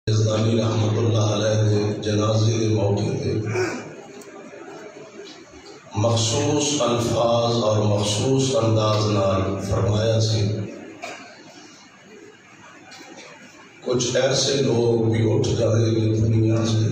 فیصل رحمت اللہ علیہ دے جنازے کے موقع تے مخصوص الفاظ اور مخصوص انداز نال فرمایا سی کچھ ایسے لوگ بھی اٹھ جائیں گے دنیا سے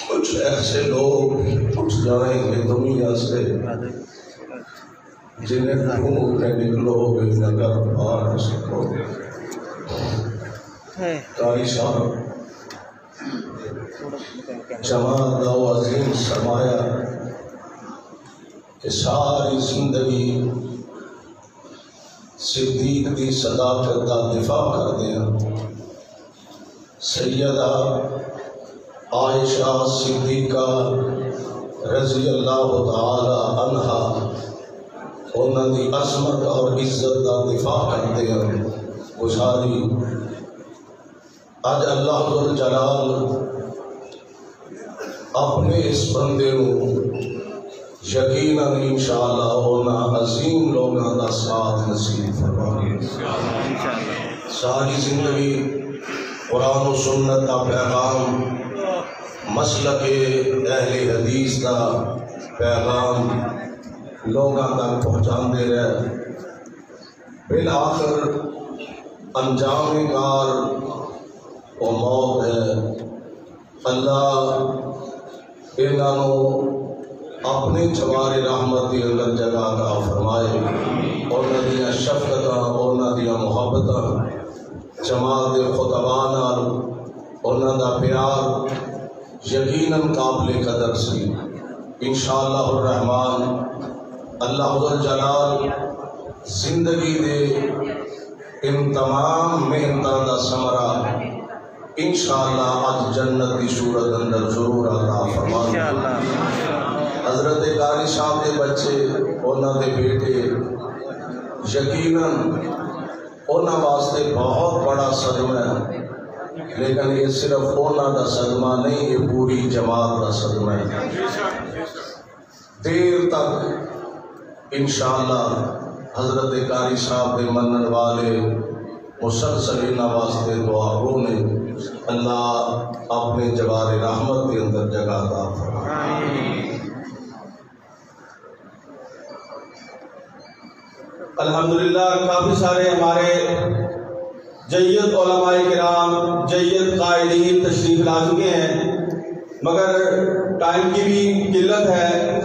کچھ ایسے لوگ اٹھ جائیں گے دنیا سے جنہیں ڈھونڈ کے نکلو گے نگر پار سکو گے۔ قاری صاحب جماعت و عظیم سرمایہ کہ ساری زندگی صدیق دی صداقت کا دفاع کر دیا۔ سیدہ عائشہ صدیقہ رضی اللہ تعالی عنہا انہوں دی عظمت اور عزت کا دفاع کرتے ہیں۔ گزاری اج اللہ جلال اپنے اس بندے کو یقیناً انشاءاللہ انہاں عظیم لوگوں کا ساتھ نصیب فرمائے۔ ساری زندگی قرآن و سنت کا پیغام، مسلک اہل حدیث کا پیغام لوگوں تک پہنچاندے رہے۔ بالآخر انجام کار و موت ہے۔ اللہ انہوں اپنے جوار رحمت کے اندر جگہ عطا فرمائے۔ انہوں دیا شفقتاں، انہوں دیا محبتاں، جماعت خطباں نال انہوں دا پیار یقیناً قابل قدر سی۔ انشاءاللہ الرحمن اللہ جلال زندگی دے ان تمام محنتاں دا ثمرہ انشاءاللہ آج جنت کی صورت اندر ضرور عطا فرمائے۔ حضرت قاری صاحب دے بچے، انہوں دے بیٹے یقیناً انہوں واسطے بہت بڑا صدمہ ہے، لیکن یہ صرف انہوں دا صدمہ نہیں، یہ پوری جماعت دا صدمہ ہے۔ دیر تک انشاءاللہ حضرت قاری صاحب دے منن والے مسلسل انہوں واسطے دعا ہونے، اللہ اپنے جوار رحمت کے اندر جگہ عطا فرمائے۔ الحمدللہ کافی سارے ہمارے جید علماء کرام، جید قائدین تشریف لا چکے ہیں، مگر ٹائم کی بھی قلت ہے۔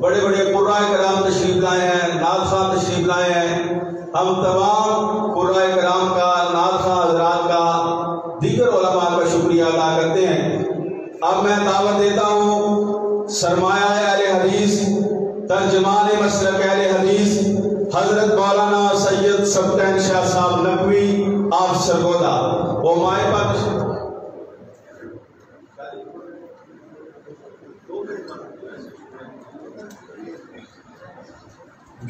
بڑے بڑے قرآن کرام تشریف لائے ہیں، نعت خواہ تشریف لائے ہیں۔ ہم تمام قرآن کرام کا، نعت خواہ حضرات کا، دیگر علماء کا شکریہ ادا کرتے ہیں۔ اب میں دعوت دیتا ہوں سرمایہ اہل حدیث، ترجمان مسلک اہل حدیث حضرت مولانا سید سبتین شاہ صاحب نقوی آپ سرگودا، وہ مائے پر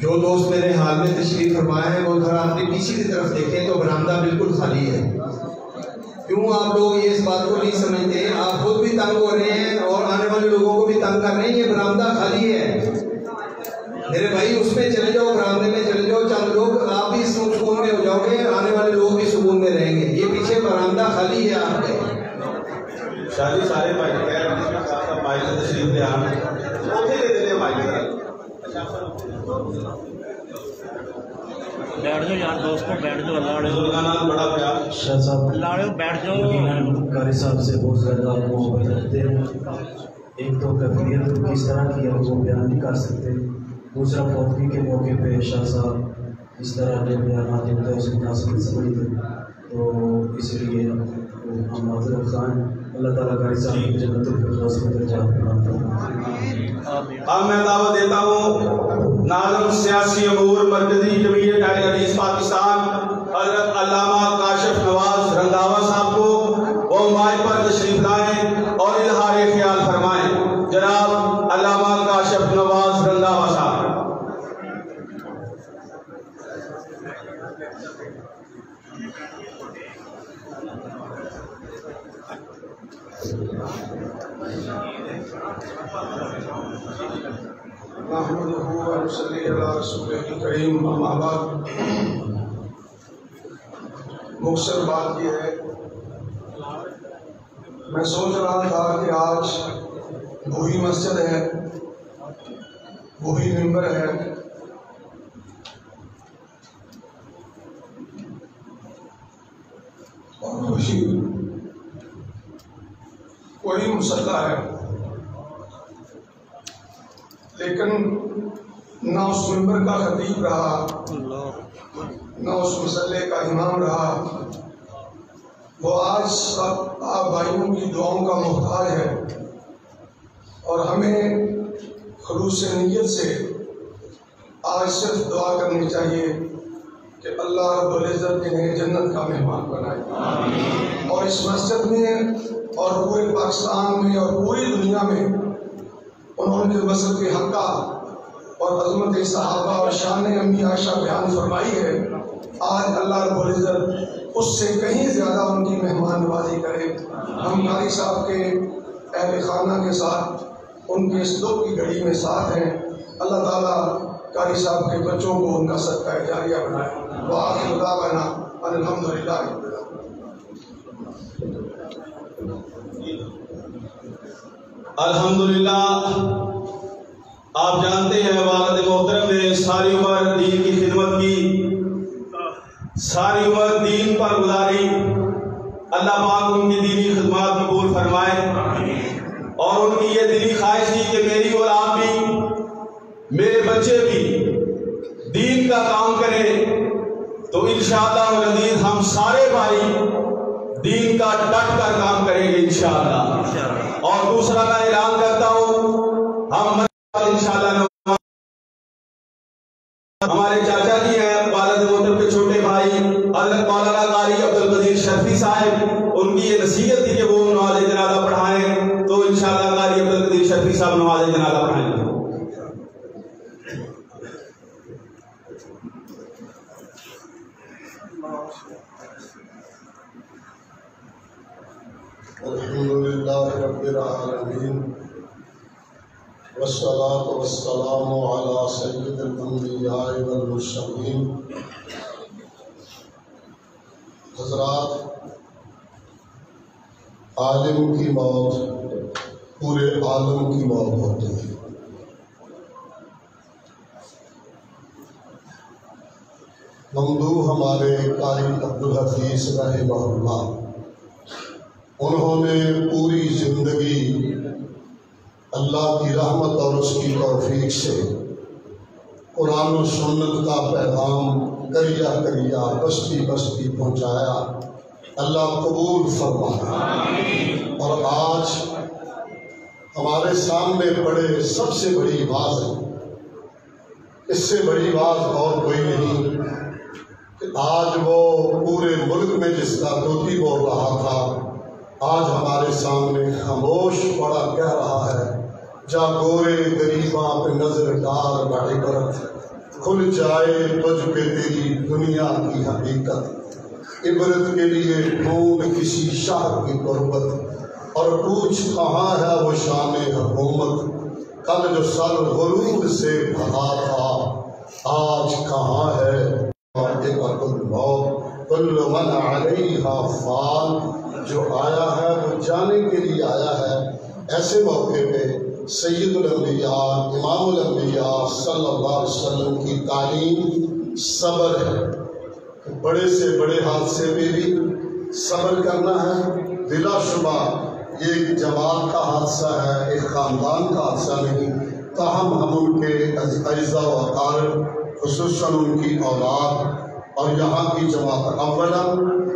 جو دوست میرے حال میں تشریف فرمایا ہے وہ ذرا اپنی پیچھے کی طرف دیکھیں تو برآمدہ بالکل خالی ہے۔ کیوں آپ لوگ یہ اس بات کو نہیں سمجھتے؟ آپ خود بھی تنگ ہو رہے ہیں اور آنے والے لوگوں کو بھی تنگ کر رہے ہیں۔ یہ برآمدہ خالی ہے میرے بھائی، اس میں چلے جاؤ، برآمدے میں چلے جاؤ، چند لوگ آپ بھی سکون میں ہو جاؤ گے، آنے والے لوگ بھی سکون میں رہیں گے۔ یہ پیچھے برآمدہ خالی ہے آپ کے۔ شاہی سارے بھائی تشریف لے آنے بیٹھ جاؤ یار دوستوں، بیٹھ جاؤ، بڑا پیار شاہ صاحب لاڑے بیٹھ جاؤ۔ قاری صاحب سے بہت زیادہ محبت رکھتے ہیں۔ ایک تو کیفیت کس طرح کی ہے وہ بیان نہیں کر سکتے، دوسرا فوتگی کے موقع پہ شاہ صاحب اس طرح کے بیانات ہوتے ہیں اس کی مناسبت سمجھتے، تو اس لیے ہم معذرت خواہ ہیں۔ اللہ تعالیٰ قاری صاحب کی جنت الفردوس میں درجات بلند فرمائے۔ اب میں دعوت دیتا ہوں ناظم سیاسی امور مرکزی جمعیت اہل حدیث پاکستان حضرت علامہ کاشف نواز رنداوا صاحب کو، وہ مائک پر تشریف لائیں اور اظہار خیال فرمائیں۔ جناب علامہ کاشف نواز رنداوا صاحب۔ نحمده ونصلي على رسوله الكريم اما بعد. مختصر بات یہ ہے، میں سوچ رہا تھا کہ آج وہی مسجد ہے، وہی ممبر ہے، اور وہی مصلی ہے، لیکن نہ اس ممبر کا خطیب رہا، نہ اس مصلی کا امام رہا. وہ آج سب آپ بھائیوں کی دعاؤں کا محتاج ہے، اور ہمیں خلوص نیت سے آج صرف دعا کرنی چاہیے کہ اللہ رب العزت انہیں جنت کا مہمان بنائے، اور اس مسجد میں اور پورے پاکستان میں اور پوری دنیا میں انہوں نے جو وصف حقہ اور عظمت صحابہ اور شان امی عائشہ بیان فرمائی ہے، آج اللہ رب العزت اس سے کہیں زیادہ ان کی مہمان نوازی کرے. ہم قاری صاحب کے اہل خانہ کے ساتھ ان کے اس دکھ کی گھڑی میں ساتھ ہیں. اللہ تعالیٰ قاری صاحب کے بچوں کو ان کا صدقہ جاریہ بنائے. وآخر دعوانا ان الحمدللہ. الحمدللہ. آپ جانتے ہیں والد محترم نے ساری عمر دین کی خدمت کی، ساری عمر دین پر گزاری. اللہ پاک ان کی دینی خدمات قبول فرمائے، اور ان کی یہ دلی خواہش تھی کہ میری اولاد بھی، میرے بچے بھی دین کا کام کریں. تو انشاءاللہ العزیز ہم سارے بھائی دین کا ڈٹ کر کام کریں گے انشاءاللہ. اور دوسرا میں اعلان کرتا ہوں، ہم انشاءاللہ ہمارے چاچا جی ہیں والد محترم کے چھوٹے بھائی حضرت مولانا قاری عبدالحفیظ صاحب، ان کی یہ نصیحت تھی کہ وہ نماز جنازہ پڑھائیں. تو انشاءاللہ قاری عبدالحفیظ صاحب نماز جنازہ پڑھائیں گے. الحمدللہ رب العالمین، والصلاة والسلام علی سید الانبیاء والمرسلین. حضرات، عالم کی موت پورے عالم کی موت ہوتی ہے. ممدوح ہمارے قاری عبدالحفیظ رحمہ اللہ، انہوں نے پوری زندگی اللہ کی رحمت اور اس کی توفیق سے قرآن و سنت کا پیغام کریا کریا بستی بستی پہنچایا. اللہ قبول فرمائے. اور آج ہمارے سامنے پڑے سب سے بڑی باز ہے، اس سے بڑی باز اور کوئی نہیں کہ آج وہ پورے ملک میں جس کا طوطی بول رہا تھا، آج ہمارے سامنے خاموش پڑا کہہ رہا ہے، جا گورے غریباں پہ نظر ڈال بعبرت، کھل جائے تجھ پہ تیری دنیا کی حقیقت. عبرت کے لیے ڈھونڈ کسی شاہ کی قربت، اور پوچھ کہاں ہے وہ شان حکومت. کل جو سر غرور سے بھرا تھا، آج کہاں ہے واجبۃ الموت. کل من علیہا فان، جو آیا ہے وہ جانے کے لیے آیا ہے. ایسے موقع پہ سید الانبیاء امام الانبیاء صلی اللہ علیہ وسلم کی تعلیم صبر ہے. بڑے سے بڑے حادثے پہ بھی صبر کرنا ہے. بلا شبہ یہ ایک جماعت کا حادثہ ہے، ایک خاندان کا حادثہ نہیں. تاہم ہم ان کے اعزاء و اقارب، خصوصاً ان کی اولاد اور یہاں کی جماعت اولا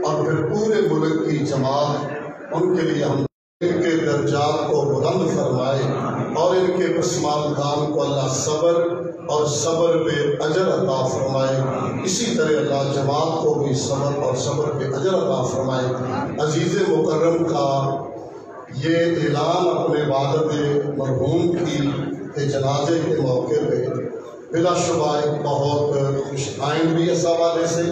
اور پھر پورے ملک کی جماعت، ان کے لیے ہم ان کے درجات کو بلند فرمائے، اور ان کے پسماندگان کو اللہ صبر اور صبر پہ اجر عطا فرمائے. اسی طرح اللہ جماعت کو بھی صبر اور صبر پہ اجر عطا فرمائے. عزیز مکرم کا یہ اعلان اپنے والد مرحوم کی جنازے کے موقع پہ بلا شبہ ایک بہت خوش آئند بھی اس حوالے سے،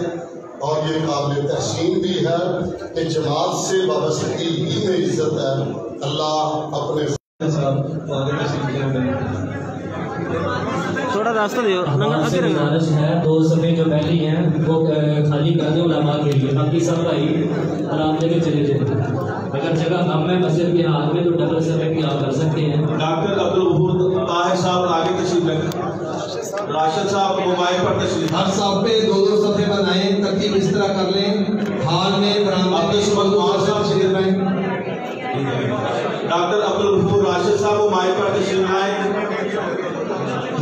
اور یہ قابل تحسین بھی ہے کہ جماعت سے وابستگی ہی میں عزت ہے. اللہ اپنے تھوڑا راستہ دیو سے گزارش ہے 2 صفحے جو پہلی ہیں وہ خالی کر دیں علماء کے لیے، باقی سب بھائی آرام لے کے چلے جائیں. اگر جگہ کم ہے مسجد کے ہاتھ میں تو ڈبل صفحے بھی آپ کر سکتے ہیں. ڈاکٹر عبدالحفیظ طاہر صاحب آگے تشریف رکھیں. راشد صاحب موبائل پر تشریف. ہر صاحب پہ 2 صفحے بنائیں، ترتیب اس طرح کر لیں. حال میں ڈاکٹر عبدالحفیظ راشد صاحب موبائل پر تشریف لائیں.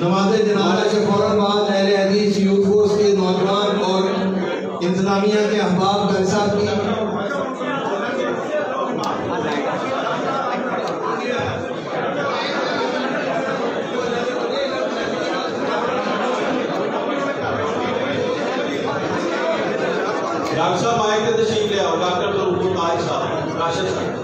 نماز جنازہ کے فوراً بعد اہل حدیث یوتھ فورس کے نوجوان اور انتظامیہ کے احباب قاری صاحب کی ڈاکٹر صاحب آئے تھے تشریف لے آؤ. ڈاکٹر عبدالحفیظ طاہر صاحب راشد صاحب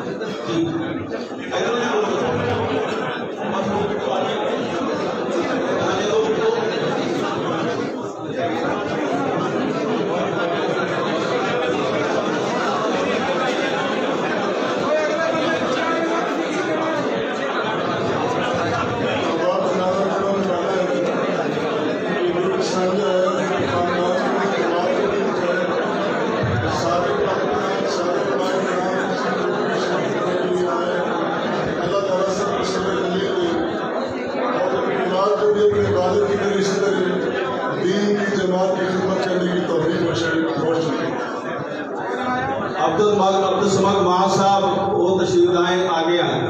عبدالسمد صاحب وہ تشریف لائیں آگے آئیں.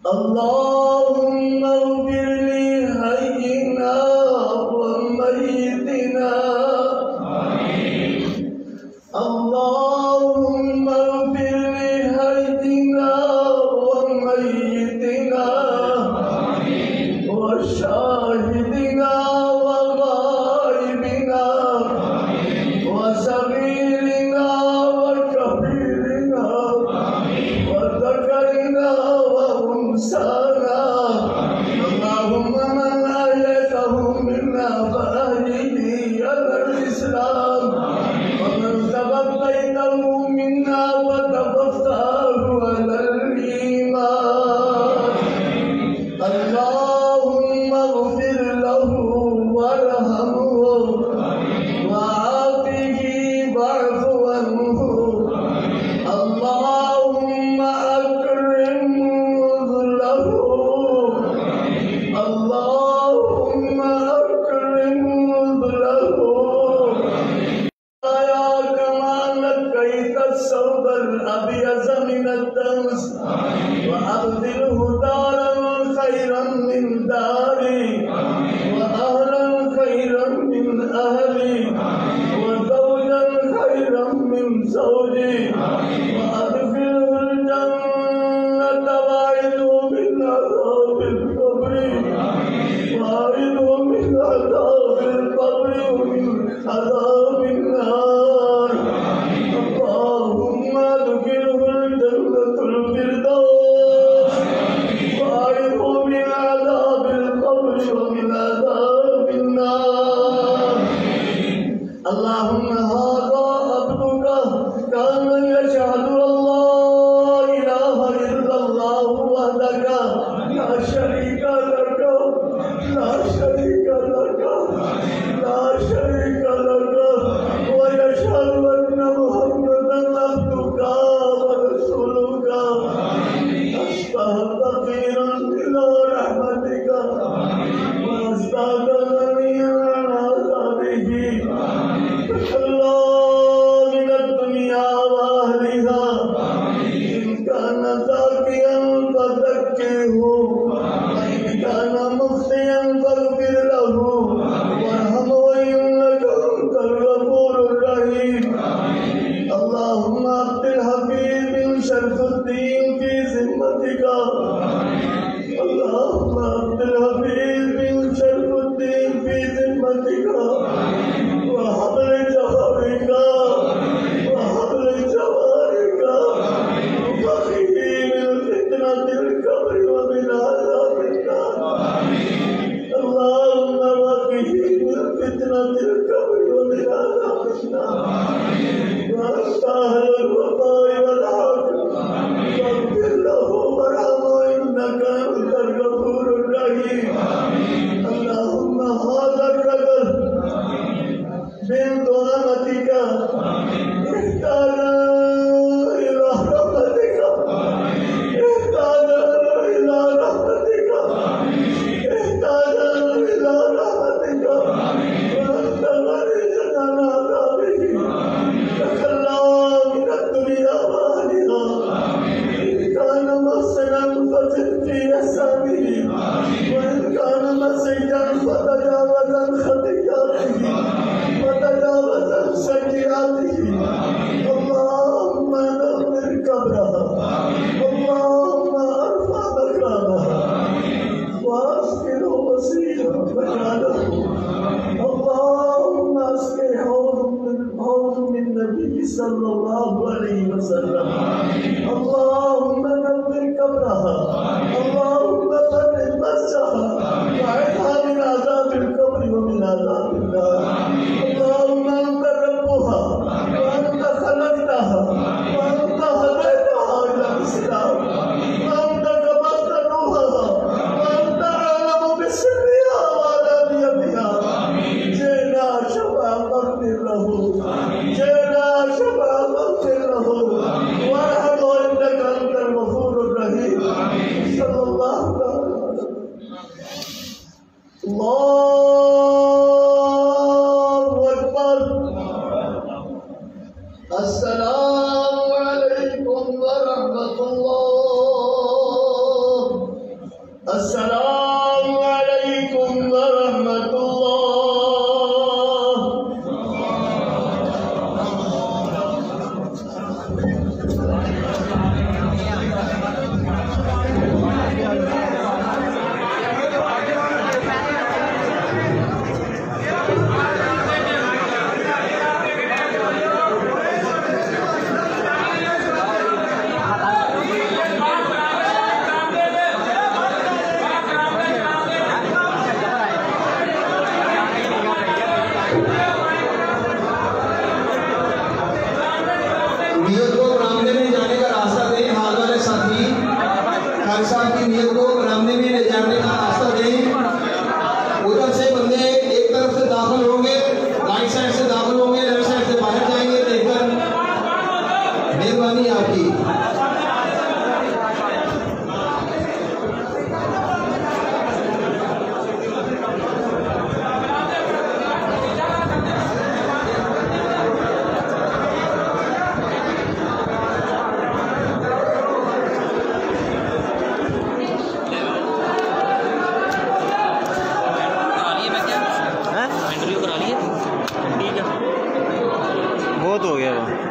اللہ شاهدنا وغائبنا وصغيرنا وكبيرنا وذكرنا وأنثانا اللهم من أحييته منا فأحيه على الإسلام ومن توفيته منا وتوفاه على الإيمان اللهم اغفر له وارحمه وعافه واعف عنه اللهم أكرم نزله اللهم أكرم نزله يا كما نقيت الثوب الأبيض من الدنس وأبدله دارا خيرا من داري وأهلا خيرا من أهلي وزوجا خيرا من زوجي وأدخله الجنة وأعذه من عذاب القبر وأعذه من عذاب القبر ومن عذاب النار اللهم أدخله الجنة الفردوس وأعذه من عذاب القبر ومن عذاب النار اللهم هذا عبدك كان يشهد أن لا إله إلا الله وحدك لا شريك لك لا شريك لك لا شريك لك ويشهد أن محمدا عبدك ورسولك أشبه فقيرا إلى رحمتك وأزداد غنيا عن عذابه الله من الدنيا وأهلها إن كان زاكيا فزكه وإن كان مخطئا فاغفر له وارحمه إنك أنت الغفور الرحيم اللهم عبدالحفيظ بن شرف الدين في ذمتك اللهم عبدالحفيظ بن شرف الدين في ذمتك وحبل جوارك وحبل جوارك وقه من فتنة القبر ومن عذاب النار اللهم وقه من فتنة القبر ومن عذاب النار وأنت أهل الوفاء والعافية فاغفر له وارحمه إنك أنت الغفور الرحيم اللهم هذا الرجل من ظلمتك احتاج إلى رحمتك احتاج إلى رحمتك احتاج إلى رحمتك وأنت غني عن عذابه تخلى من الدنيا وأهلها إن كان محسنا فزد في إحسانه وإن كان مسيئا فتجاوز عن خطيئاته وتجاوز عن سيئاته اللهم نور قبرها اللهم ارفع مكانها واسكنه مسيرا مكانه اللهم اسقه حوض من النبي صلى الله عليه وسلم اللهم نور قبرها اللهم فرج مسجدها وعدها من عذاب القبر ومن عذاب النار اللهم انت ربها وانت خلقتها وانت هديتها الى الاسلام وانت قبضت روحها وانت اعلم بسرها وعلانيتها جئنا شفاعة فاغفر له جئنا شفاعة فاغفر له وارحمه انك انت الغفور الرحيم صلى الله عليه وسلم الله أكبر السلام عليكم ورحمة الله السلام عليكم ورحمة الله بہت ہو گیا وہ.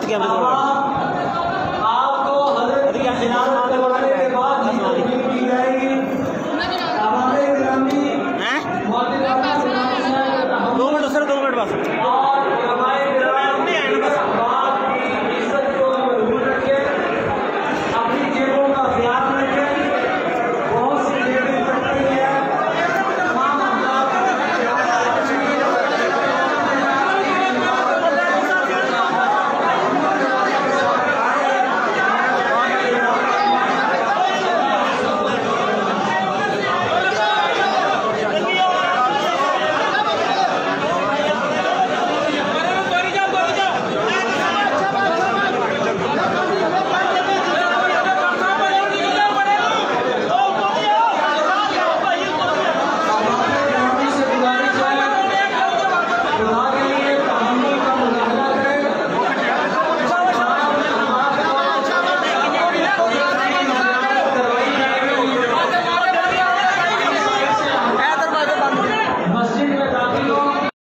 کیمرے